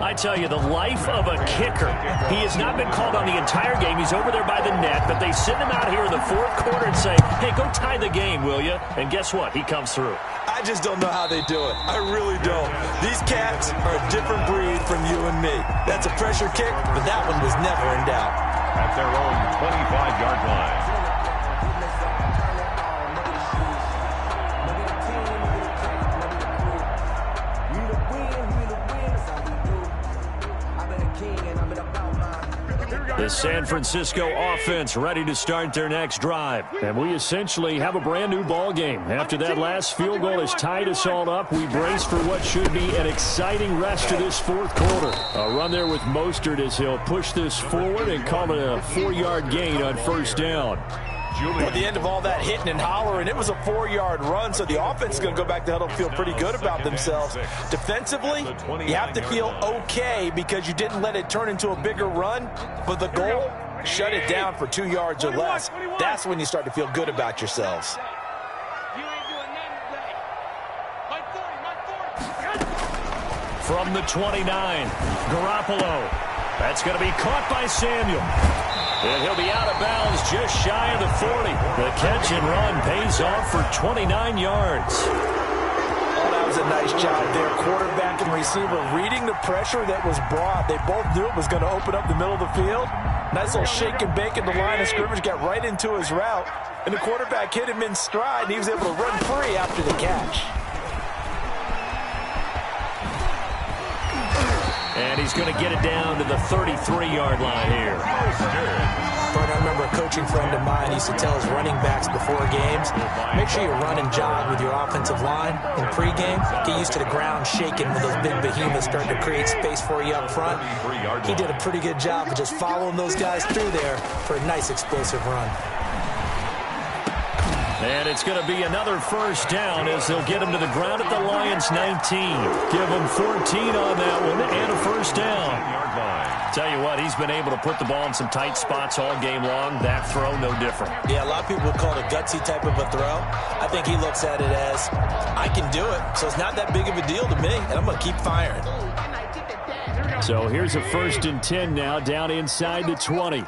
[SPEAKER 2] I tell you, the life of a kicker. He has not been called on the entire game. He's over there by the net, but they send him out here in the 4th quarter and say, hey, go tie the game, will you? And guess what? He comes through.
[SPEAKER 4] I just don't know how they do it. I really don't. These cats are a different breed from you and me. That's a pressure kick, but that one was never in doubt.
[SPEAKER 3] At their own 25-yard line.
[SPEAKER 2] The San Francisco offense ready to start their next drive. And we essentially have a brand new ball game. After that last field goal has tied us all up, we brace for what should be an exciting rest of this 4th quarter. A run there with Mostert as he'll push this forward and call it a 4-yard gain on 1st down.
[SPEAKER 4] At the end of all that hitting and hollering, it was a 4-yard run, so the offense is going to go back to huddle and feel pretty good about themselves. Defensively, you have to feel okay because you didn't let it turn into a bigger run, but the goal, shut it down for 2 yards or less. That's when you start to feel good about yourselves.
[SPEAKER 2] From the 29, Garoppolo. That's going to be caught by Samuel. And he'll be out of bounds just shy of the 40. The catch and run pays off for 29 yards.
[SPEAKER 4] Oh, that was a nice job there. Quarterback and receiver reading the pressure that was brought. They both knew it was going to open up the middle of the field. Nice little shake and bake at the line of scrimmage. Got right into his route. And the quarterback hit him in stride. And he was able to run free after the catch.
[SPEAKER 2] And he's going to get it down to the 33-yard line here.
[SPEAKER 4] I remember a coaching friend of mine used to tell his running backs before games, make sure you run and jog with your offensive line in pregame. Get used to the ground shaking when those big behemoths starting to create space for you up front. He did a pretty good job of just following those guys through there for a nice explosive run.
[SPEAKER 2] And it's going to be another 1st down as they'll get him to the ground at the Lions' 19. Give him 14 on that one and a 1st down. Tell you what, he's been able to put the ball in some tight spots all game long. That throw, no different.
[SPEAKER 4] Yeah, a lot of people would call it a gutsy type of a throw. I think he looks at it as, I can do it, so it's not that big of a deal to me, and I'm going to keep firing.
[SPEAKER 2] So here's a 1st and 10 now, down inside the 20.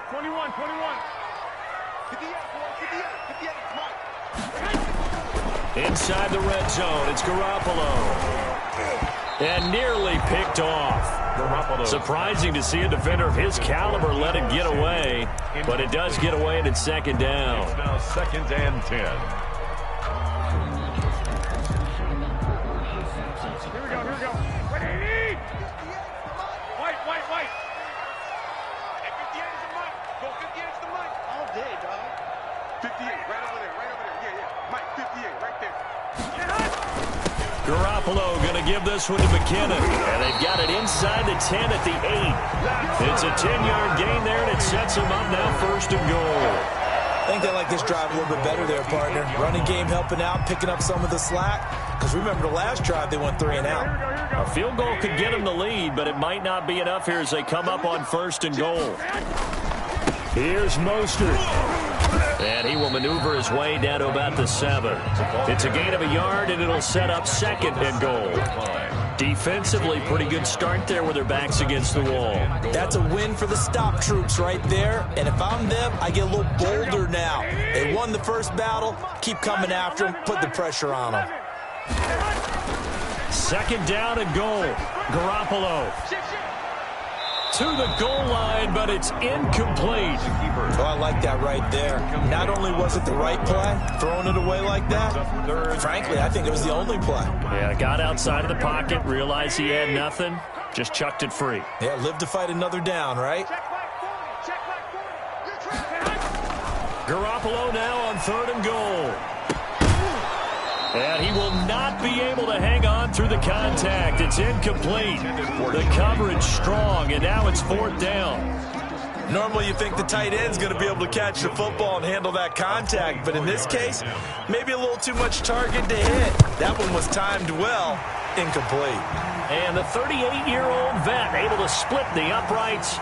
[SPEAKER 2] Inside the red zone, it's Garoppolo. And nearly picked off. Surprising to see a defender of his caliber let it get away, but it does get away and it's 2nd down.
[SPEAKER 3] It's now 2nd and 10.
[SPEAKER 5] Here we go. Wait. White. Hey, 58 is the mic. Go 58 is the mic. All day, dog. 58, right over there. Yeah. Mike, 58, right there.
[SPEAKER 2] Garoppolo going to give this one to McKinnon. And they've got it inside the 10 at the 8. It's a 10-yard gain there, and it sets them up now 1st and goal.
[SPEAKER 4] I think they like this drive a little bit better there, partner. Running game helping out, picking up some of the slack. Because remember the last drive, they went 3 and out.
[SPEAKER 2] A field goal could get them the lead, but it might not be enough here as they come up on 1st and goal. Here's Mostert. And he will maneuver his way down to about the 7. It's a gain of a yard, and it'll set up 2nd and goal. Defensively, pretty good start there with their backs against the wall.
[SPEAKER 4] That's a win for the stop troops right there. And if I'm them, I get a little bolder now. They won the first battle. Keep coming after them. Put the pressure on them.
[SPEAKER 2] 2nd down and goal. Garoppolo. to the goal line, but it's incomplete.
[SPEAKER 4] Oh, I like that right there. Not only was it the right play, throwing it away like that, frankly, I think it was the only play.
[SPEAKER 2] Yeah, got outside of the pocket, realized he had nothing, just chucked it free.
[SPEAKER 4] Yeah, live to fight another down, right?
[SPEAKER 2] Garoppolo now on 3rd and goal. And he will not be able to hang on through the contact. It's incomplete. The coverage strong, and now it's 4th down.
[SPEAKER 4] Normally you think the tight end's going to be able to catch the football and handle that contact, but in this case, maybe a little too much target to hit. That one was timed well, incomplete.
[SPEAKER 2] And the 38-year-old vet able to split the uprights.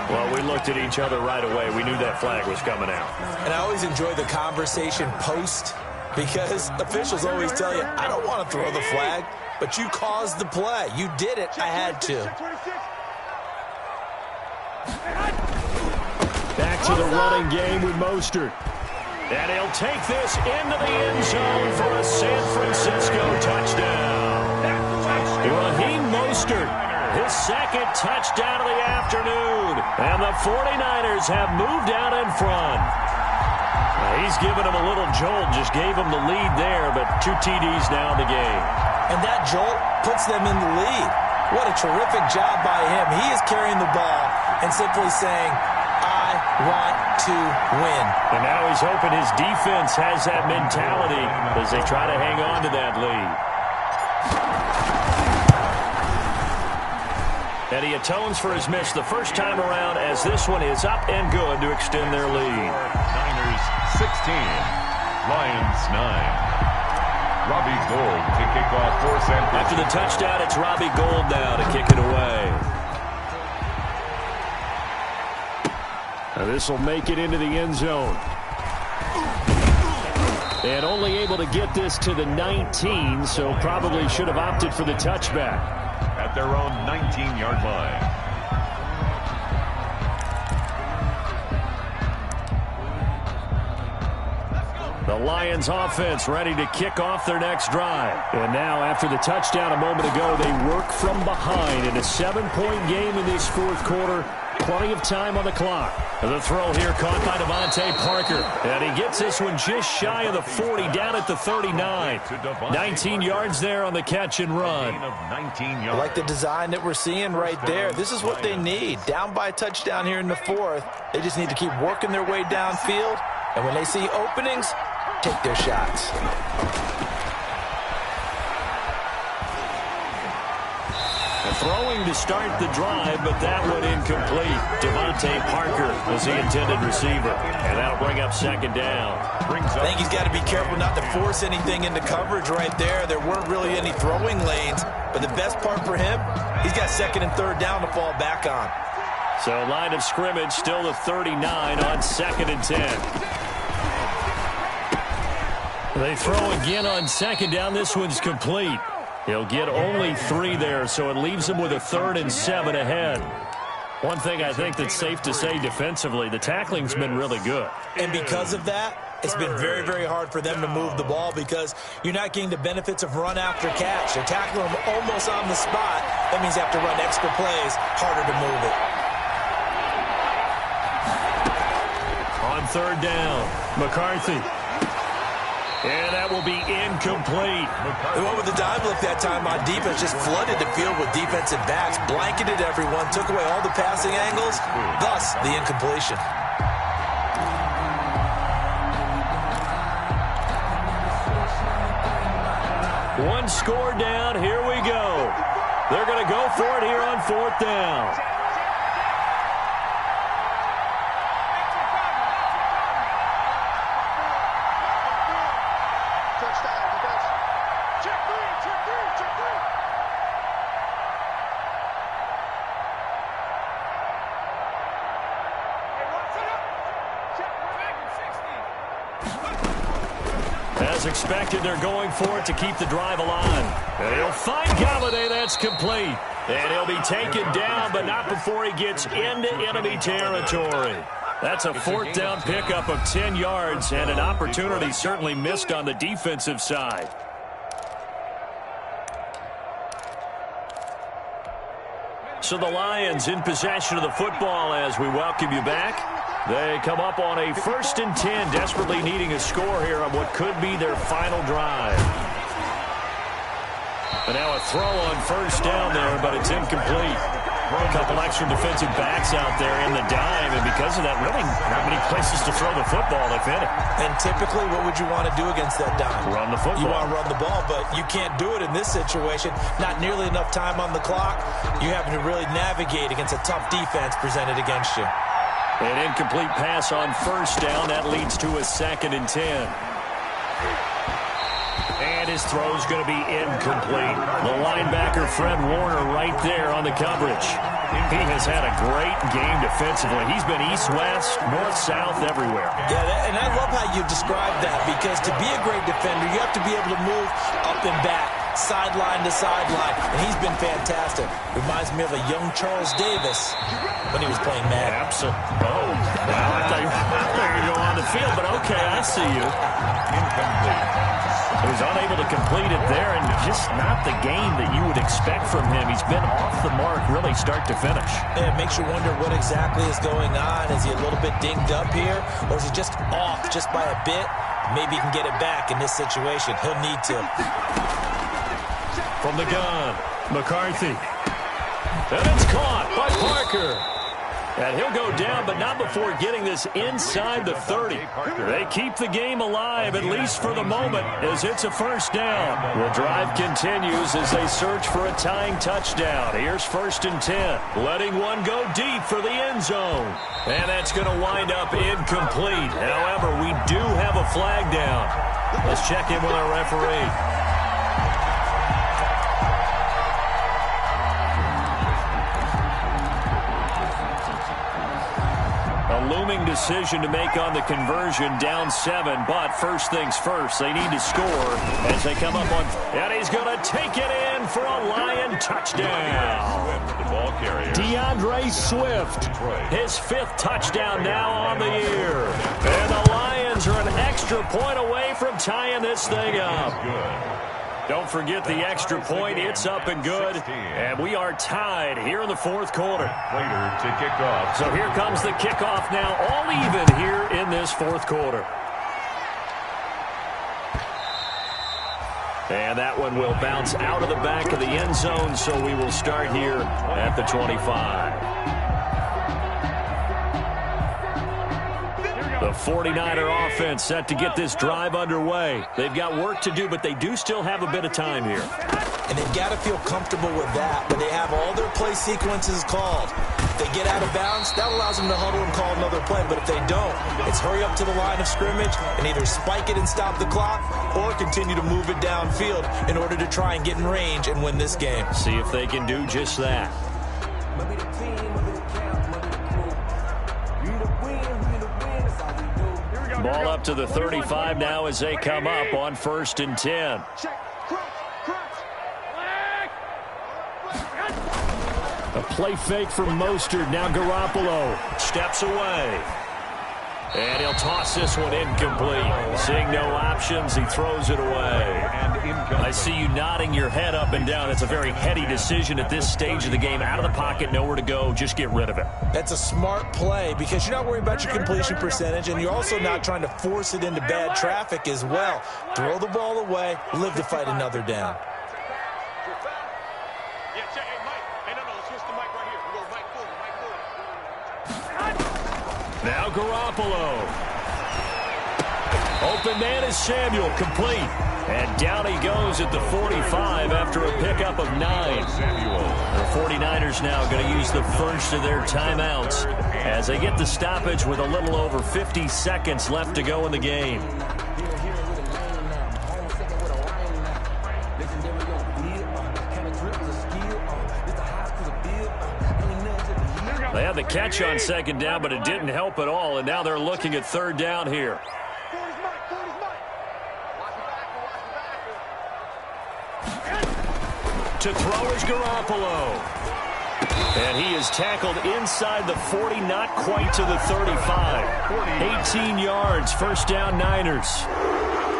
[SPEAKER 2] Well, we looked at each other right away. We knew that flag was coming out.
[SPEAKER 4] And I always enjoy the conversation post, because officials always tell you, I don't want to throw the flag, but you caused the play. You did it. I had to.
[SPEAKER 2] Back to the running game with Mostert. And he'll take this into the end zone for a San Francisco touchdown. Raheem Mostert, his 2nd touchdown of the afternoon. And the 49ers have moved out in front. He's given him a little jolt, just gave him the lead there, but 2 TDs now in the game.
[SPEAKER 4] And that jolt puts them in the lead. What a terrific job by him. He is carrying the ball and simply saying, I want to win.
[SPEAKER 2] And now he's hoping his defense has that mentality as they try to hang on to that lead. And he atones for his miss the first time around as this one is up and good to extend their lead.
[SPEAKER 3] Niners 16, Lions 9. Robbie Gould to kick off for San Francisco.
[SPEAKER 2] After the touchdown, it's Robbie Gould now to kick it away. Now this will make it into the end zone. And only able to get this to the 19, so probably should have opted for the touchback.
[SPEAKER 3] At their own 19-yard line.
[SPEAKER 2] The Lions offense ready to kick off their next drive. And now after the touchdown a moment ago, they work from behind in a 7-point game in this 4th quarter. Plenty of time on the clock. The throw here caught by Devontae Parker. And he gets this one just shy of the 40, down at the 39. 19 yards there on the catch and run.
[SPEAKER 4] I like the design that we're seeing right there. This is what they need. Down by a touchdown here in the 4th. They just need to keep working their way downfield. And when they see openings, take their shots.
[SPEAKER 2] Throwing to start the drive, but that one incomplete. Devontae Parker was the intended receiver, and that'll bring up 2nd down.
[SPEAKER 4] I think he's got to be careful not to force anything into coverage right there. There weren't really any throwing lanes, but the best part for him, he's got 2nd and 3rd down to fall back on.
[SPEAKER 2] So line of scrimmage still the 39 on 2nd and 10. They throw again on 2nd down. This one's complete. He'll get only 3 there, so it leaves him with a 3rd and 7 ahead. One thing I think that's safe to say defensively, the tackling's been really good.
[SPEAKER 4] And because of that, it's been very, very hard for them to move the ball because you're not getting the benefits of run after catch. They're tackling them almost on the spot. That means they have to run extra plays, harder to move it.
[SPEAKER 2] On 3rd down, McCarthy. And that will be incomplete.
[SPEAKER 4] The one with the dive look that time on defense just flooded the field with defensive backs, blanketed everyone, took away all the passing angles, thus the incompletion.
[SPEAKER 2] One score down, here we go. They're going to go for it here on 4th down. As expected, they're going for it to keep the drive alive. And he'll find Galladay. That's complete. And he'll be taken down, but not before he gets into enemy territory. That's a 4th down pickup of 10 yards and an opportunity certainly missed on the defensive side. So the Lions in possession of the football as we welcome you back. They come up on a 1st and 10, desperately needing a score here on what could be their final drive. And now a throw on 1st down there, but it's incomplete. A couple extra defensive backs out there in the dime, and because of that, really not many places to throw the football, if any.
[SPEAKER 4] And typically, what would you want to do against that dime?
[SPEAKER 2] Run the football.
[SPEAKER 4] You want to run the ball, but you can't do it in this situation. Not nearly enough time on the clock. You have to really navigate against a tough defense presented against you.
[SPEAKER 2] An incomplete pass on 1st down. That leads to a 2nd and 10. And his throw's going to be incomplete. The linebacker, Fred Warner, right there on the coverage. He has had a great game defensively. He's been east-west, north-south, everywhere.
[SPEAKER 4] Yeah, and I love how you described that, because to be a great defender, you have to be able to move up and back, sideline to sideline, and he's been fantastic. Reminds me of a young Charles Davis when he was playing Madden.
[SPEAKER 2] Absolutely. Oh, well, I thought you were going on the field, but okay, I see you.
[SPEAKER 3] Incomplete.
[SPEAKER 2] He was unable to complete it there, and just not the game that you would expect from him. He's been off the mark really start to finish.
[SPEAKER 4] Yeah, it makes you wonder what exactly is going on. Is he a little bit dinged up here, or is he just off just by a bit? Maybe he can get it back in this situation. He'll need to.
[SPEAKER 2] From the gun, McCarthy. And it's caught by Parker. And he'll go down, but not before getting this inside the 30. They keep the game alive, at least for the moment, as it's a 1st down. The drive continues as they search for a tying touchdown. Here's 1st and 10. Letting one go deep for the end zone. And that's going to wind up incomplete. However, we do have a flag down. Let's check in with our referee. Looming decision to make on the conversion, down 7, but first things first, they need to score as they come up on, and he's going to take it in for a Lion touchdown. DeAndre Swift, his 5th touchdown now on the year. And the Lions are an extra point away from tying this thing up. Don't forget the extra point. It's up and good. And we are tied here in the 4th quarter.
[SPEAKER 3] Later to kick off.
[SPEAKER 2] So here comes the kickoff now, all even here in this 4th quarter. And that one will bounce out of the back of the end zone, so we will start here at the 25. The 49er offense set to get this drive underway. They've got work to do, but they do still have a bit of time here.
[SPEAKER 4] And they've got to feel comfortable with that, but they have all their play sequences called. If they get out of bounds, that allows them to huddle and call another play. But if they don't, it's hurry up to the line of scrimmage and either spike it and stop the clock or continue to move it downfield in order to try and get in range and win this game.
[SPEAKER 2] See if they can do just that. Ball up to the 35 now as they come up on 1st and 10. A play fake from Mostert. Now Garoppolo steps away. And he'll toss this one incomplete. Seeing no options, he throws it away. I see you nodding your head up and down. It's a very heady decision at this stage of the game. Out of the pocket, nowhere to go. Just get rid of it.
[SPEAKER 4] That's a smart play because you're not worried about your completion percentage, and you're also not trying to force it into bad traffic as well. Throw the ball away, live to fight another down.
[SPEAKER 2] Now Garoppolo. Open man is Samuel, complete. And down he goes at the 45 after a pickup of 9. The 49ers now going to use the first of their timeouts as they get the stoppage with a little over 50 seconds left to go in the game. They had the catch on 2nd down, but it didn't help at all, and now they're looking at 3rd down here. To throw is Garoppolo. And he is tackled inside the 40, not quite to the 35. 18 yards, 1st down Niners.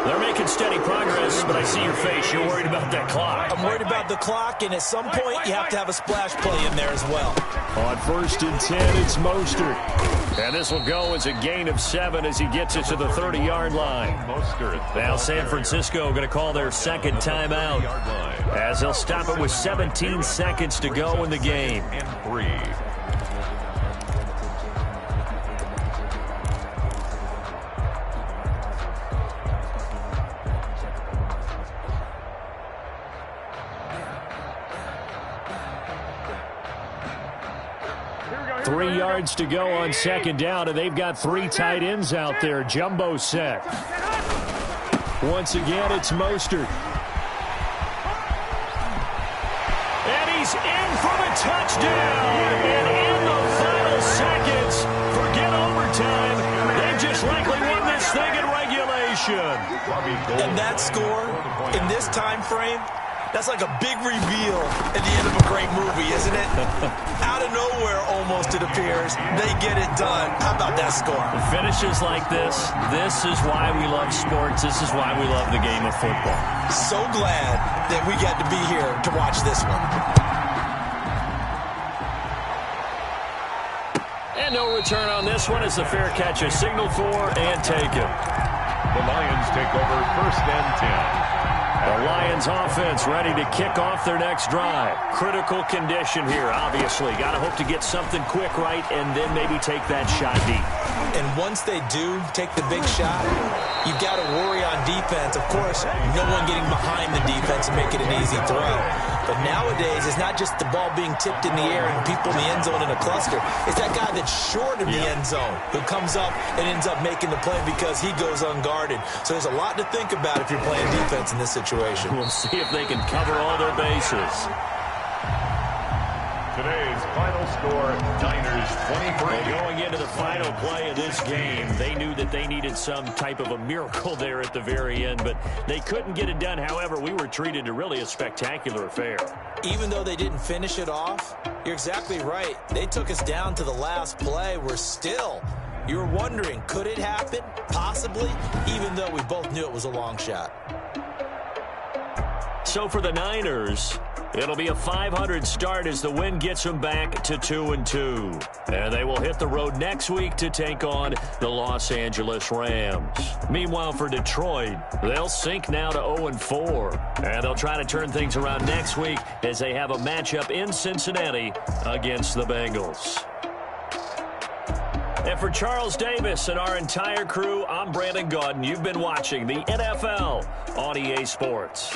[SPEAKER 2] They're making steady progress, but I see your face. you're worried about that clock.
[SPEAKER 4] I'm worried about the clock, and at some point, you have to have a splash play in there as well.
[SPEAKER 2] On 1st and 10, it's Mostert. And this will go as a gain of 7 as he gets it to the 30-yard line. Now San Francisco going to call their second timeout as they'll stop it with 17 seconds to go in the game.
[SPEAKER 3] And 3.
[SPEAKER 2] 3 yards to go on 2nd down, and they've got 3 tight ends out there. Jumbo set. Once again, it's Mostert. And he's in for the touchdown. And in the final seconds, forget overtime. They've just likely won this thing in regulation.
[SPEAKER 4] And that score, in this time frame, that's like a big reveal at the end of a great movie, isn't it? Out of nowhere, almost, it appears. They get it done. How about that score?
[SPEAKER 2] Finishes like this is why we love sports. This is why we love the game of football.
[SPEAKER 4] So glad that we got to be here to watch this one.
[SPEAKER 2] And no return on this one as the fair catch is signaled for and taken.
[SPEAKER 3] The Lions take over 1st and 10.
[SPEAKER 2] The Lions offense ready to kick off their next drive. Critical condition here, obviously. Got to hope to get something quick right and then maybe take that shot deep.
[SPEAKER 4] And once they do take the big shot, you've got to worry on defense. Of course, no one getting behind the defense and making an easy throw. But nowadays, it's not just the ball being tipped in the air and people in the end zone in a cluster. It's that guy that's short of the end zone who comes up and ends up making the play because he goes unguarded. So there's a lot to think about if you're playing defense in this situation.
[SPEAKER 2] We'll see if they can cover all their bases.
[SPEAKER 3] Today's final score, Niners 23.
[SPEAKER 2] Well, going into the final play of this game, they knew that they needed some type of a miracle there at the very end, but they couldn't get it done. However, we were treated to really a spectacular affair.
[SPEAKER 4] Even though they didn't finish it off, you're exactly right. They took us down to the last play. We're still, you were wondering, could it happen? Possibly, even though we both knew it was a long shot.
[SPEAKER 2] So for the Niners, it'll be a 500 start as the win gets them back to 2-2. And they will hit the road next week to take on the Los Angeles Rams. Meanwhile, for Detroit, they'll sink now to 0-4. And they'll try to turn things around next week as they have a matchup in Cincinnati against the Bengals. And for Charles Davis and our entire crew, I'm Brandon Gaudin. You've been watching the NFL on EA Sports.